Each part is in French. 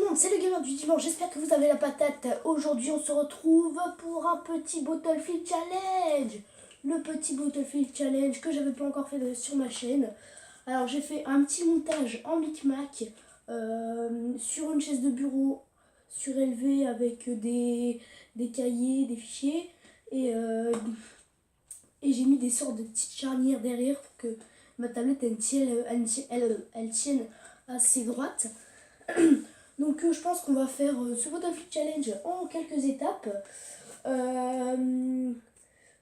monde, c'est le gamer du dimanche, j'espère que vous avez la patate. Aujourd'hui on se retrouve pour un petit Battlefield Challenge. Le petit Battlefield Challenge que j'avais pas encore fait sur ma chaîne. Alors j'ai fait un petit montage en micmac sur une chaise de bureau surélevée avec des cahiers, des fichiers. Et j'ai mis des sortes de petites charnières derrière pour que ma tablette elle tienne assez droite. Donc je pense qu'on va faire ce Battlefield Challenge en quelques étapes.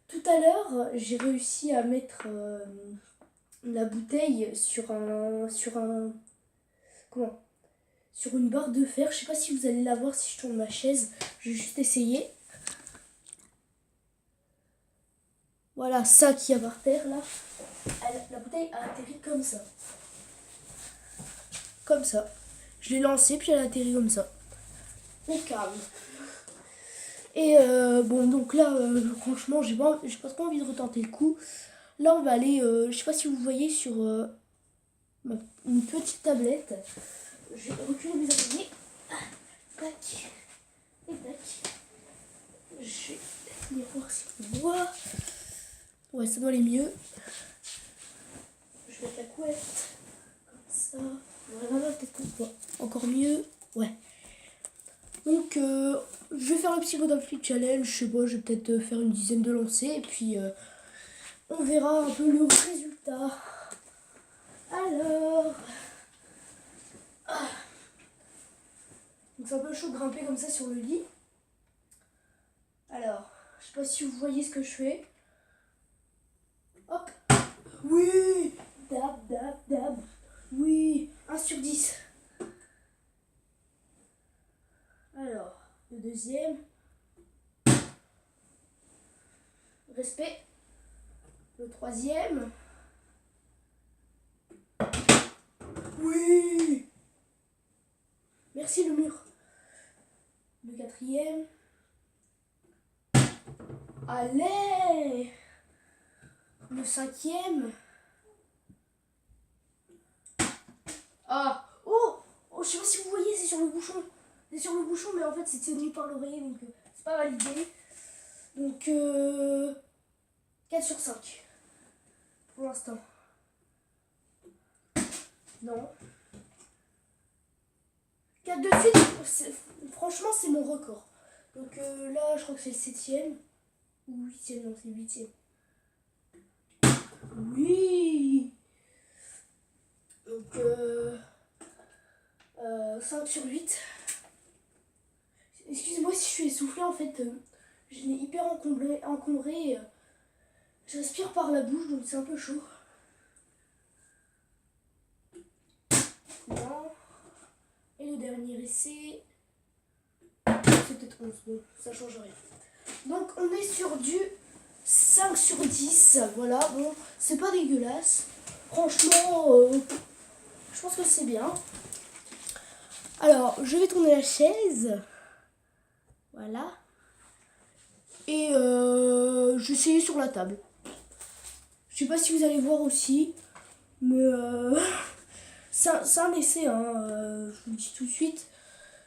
Tout à l'heure, j'ai réussi à mettre la bouteille sur une barre de fer. Je sais pas si vous allez la voir si je tourne ma chaise. Je vais juste essayer. Voilà ça qu'il y a par terre là. La bouteille a atterri comme ça. Comme ça. Je l'ai lancée puis elle a atterri comme ça. Au calme. Et bon, donc là, franchement, j'ai pas trop envie de retenter le coup. Là, on va aller, je sais pas si vous voyez, sur une petite tablette. Je vais reculer mes abonnés. Tac. Et tac. Je vais venir voir si on voit. Ouais, ça doit aller mieux. Je vais mettre la couette. Comme ça. Voilà, peut-être qu'on voit encore mieux. Ouais. Donc, je vais faire le petit Battlefield Challenge. Je sais pas, je vais peut-être faire une dizaine de lancers. Et puis, on verra un peu le résultat. Alors... Donc, c'est un peu chaud de grimper comme ça sur le lit. Alors, je sais pas si vous voyez ce que je fais. Hop. Oui. Dab, dab, dab. Oui. 1 sur 10. Alors, le deuxième. Respect. Le troisième. Oui. Merci le mur. Le quatrième. Allez. Le cinquième. Ah. Oh. Oh, je sais pas si vous voyez, c'est sur le bouchon. C'est sur le bouchon, mais en fait c'est tenu par l'oreiller, donc c'est pas validé. Donc 4 sur 5 pour l'instant. Non. 4 de suite, franchement c'est mon record. Donc là je crois que c'est le 7ème. Ou 8ème, non c'est le 8ème. Oui. Donc 5 sur 8. Excusez-moi si je suis essoufflée, en fait, je l'ai hyper encombré. Je respire par la bouche, donc c'est un peu chaud. Non. Et le dernier essai, c'est peut-être 11, bon, ça change rien. Donc on est sur du 5 sur 10, voilà, bon, c'est pas dégueulasse. Franchement, je pense que c'est bien. Alors, je vais tourner la chaise. Voilà. Et je vais essayer sur la table. Je sais pas si vous allez voir aussi. Mais c'est un essai, hein, je vous le dis tout de suite.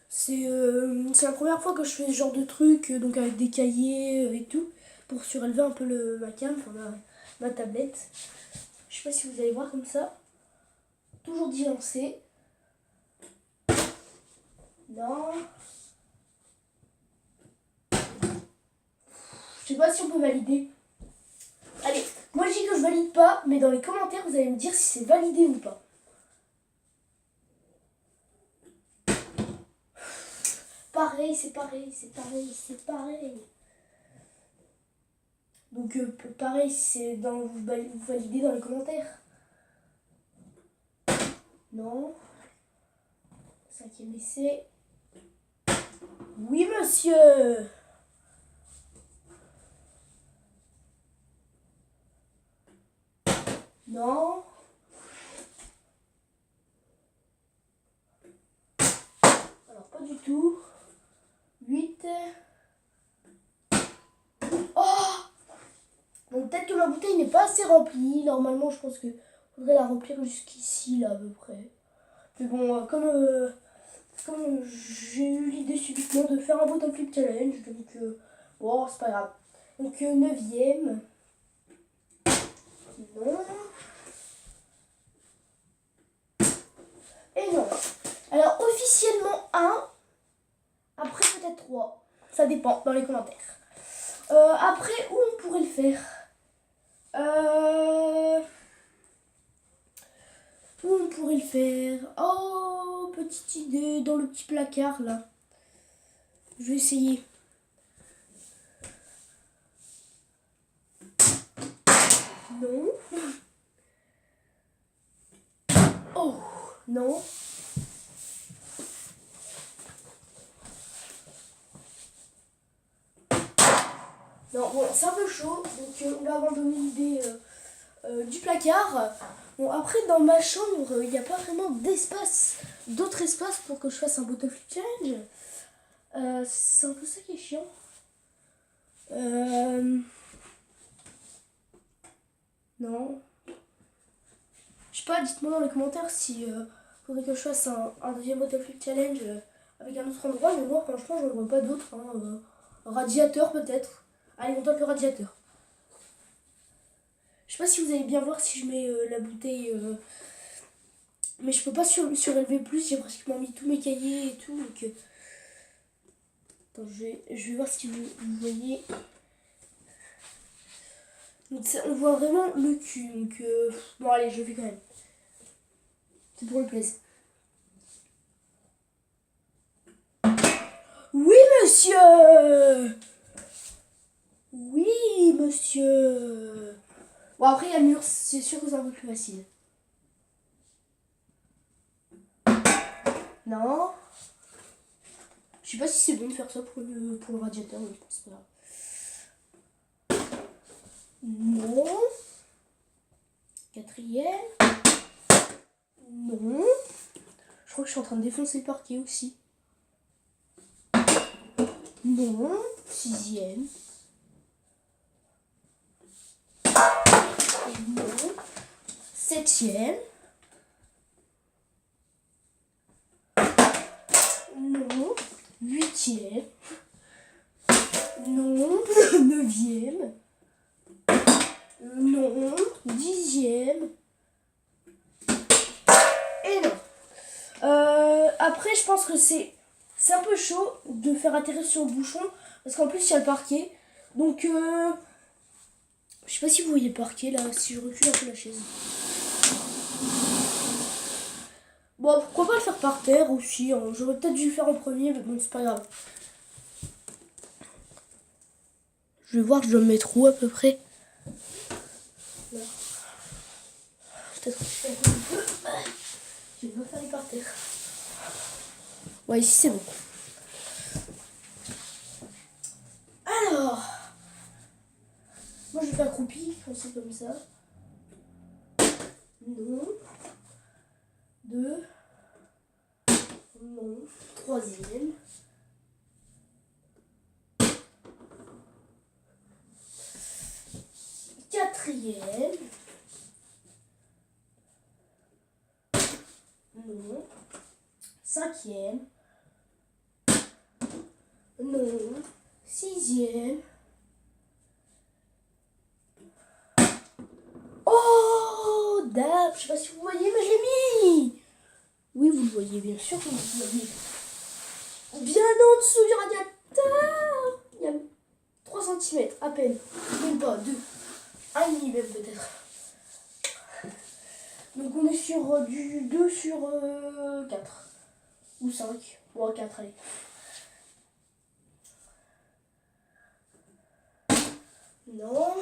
C'est la première fois que je fais ce genre de truc, donc avec des cahiers et tout, pour surélever un peu ma cam, enfin ma tablette. Je sais pas si vous allez voir comme ça. Toujours 10 lancers. Non. Je sais pas si on peut valider. Allez, moi je dis que je valide pas, mais dans les commentaires vous allez me dire si c'est validé ou pas. Pareil, c'est pareil, c'est pareil, c'est pareil. Donc pareil, c'est vous validez dans les commentaires. Non. 5ème essai. Oui monsieur. Non. Alors pas du tout. 8. Oh. Bon, peut-être que ma bouteille n'est pas assez remplie. Normalement, je pense que faudrait la remplir jusqu'ici, là, à peu près. Mais bon, comme comme j'ai eu l'idée subitement de faire un bottle flip challenge, donc bon, c'est pas grave. Donc 9e. Non. Et non. Alors officiellement 1. Après peut-être 3. Ça dépend dans les commentaires. Après, où on pourrait le faire Où on pourrait le faire? Oh, petite idée, dans le petit placard là. Je vais essayer. Non. Oh, non. Non, bon, c'est un peu chaud, donc on va abandonner l'idée du placard. Bon, après, dans ma chambre, il n'y a pas vraiment d'espace, d'autres espaces pour que je fasse un bottle flip challenge. C'est un peu ça qui est chiant. Non. Je sais pas, dites-moi dans les commentaires si faudrait que je fasse un deuxième bottle flip challenge avec un autre endroit, mais moi, franchement, je ne vois pas d'autre. Hein. Un radiateur, peut-être. Allez, on tente le radiateur. Je sais pas si vous allez bien voir si je mets la bouteille. Mais je peux pas surélever plus, j'ai pratiquement mis tous mes cahiers et tout. Donc, attends, je vais voir si vous voyez. Donc, on voit vraiment le cul. Donc, bon, allez, je le fais quand même. C'est pour le plaisir. Oui, monsieur! Oui, monsieur! Bon, après, il y a le mur, c'est sûr que c'est un peu plus facile. Non. Je sais pas si c'est bon de faire ça pour le radiateur, mais je pense pas. Non. 4e. Non. Je crois que je suis en train de défoncer le parquet aussi. Non. 6e. Non. 7e. Non. 8e. Non. 9e. Non. 10e. Et non. Après, je pense que c'est un peu chaud de faire atterrir sur le bouchon. Parce qu'en plus, il y a le parquet. Donc, je sais pas si vous voyez le parquet là. Si je recule un peu la chaise. Bon, pourquoi pas le faire par terre aussi. Hein. J'aurais peut-être dû le faire en premier, mais bon, c'est pas grave. Je vais voir, je dois me mettre où à peu près. Là. Peut-être que je fais un peu. Je vais pas faire les par terre. Ouais, ici c'est bon. Alors, moi je vais faire accroupi, c'est comme ça. Non. 2. Non. 3e. 4e. Non. 5e. Non. 6e. Oh, dab, je sais pas si vous voyez, mais je l'ai mis. Oui, vous le voyez, bien sûr que vous le voyez. Bien en dessous du radiateur. Il y a 3 cm à peine. Même pas, 2. 1,5 même peut-être. Donc on est sur du 2 sur 4. Ou 5. Ou 4, allez. Non.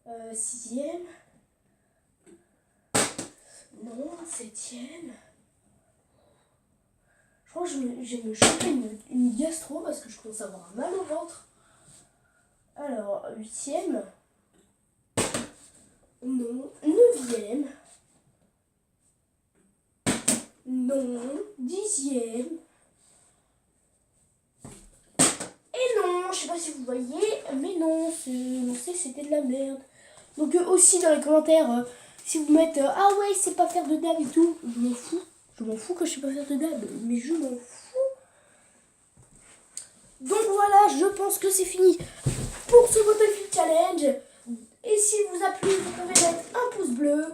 6e. Non. 7e. Je crois que je vais me choper une gastro parce que je commence à avoir mal au ventre. Alors, 8e. Non. 9e. Non. 10e. Et non, je sais pas si vous voyez, mais non, c'était de la merde. Donc aussi dans les commentaires, si vous mettez ah ouais, c'est pas faire de dab et tout, je m'en fous. Je m'en fous que je sais pas faire de dab, mais je m'en fous. Donc voilà, je pense que c'est fini pour ce Battlefield Challenge. Et si vous a plu, vous pouvez mettre un pouce bleu,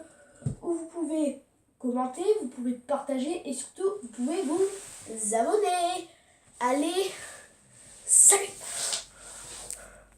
ou vous pouvez commenter, vous pouvez partager et surtout vous pouvez vous abonner. Allez, salut!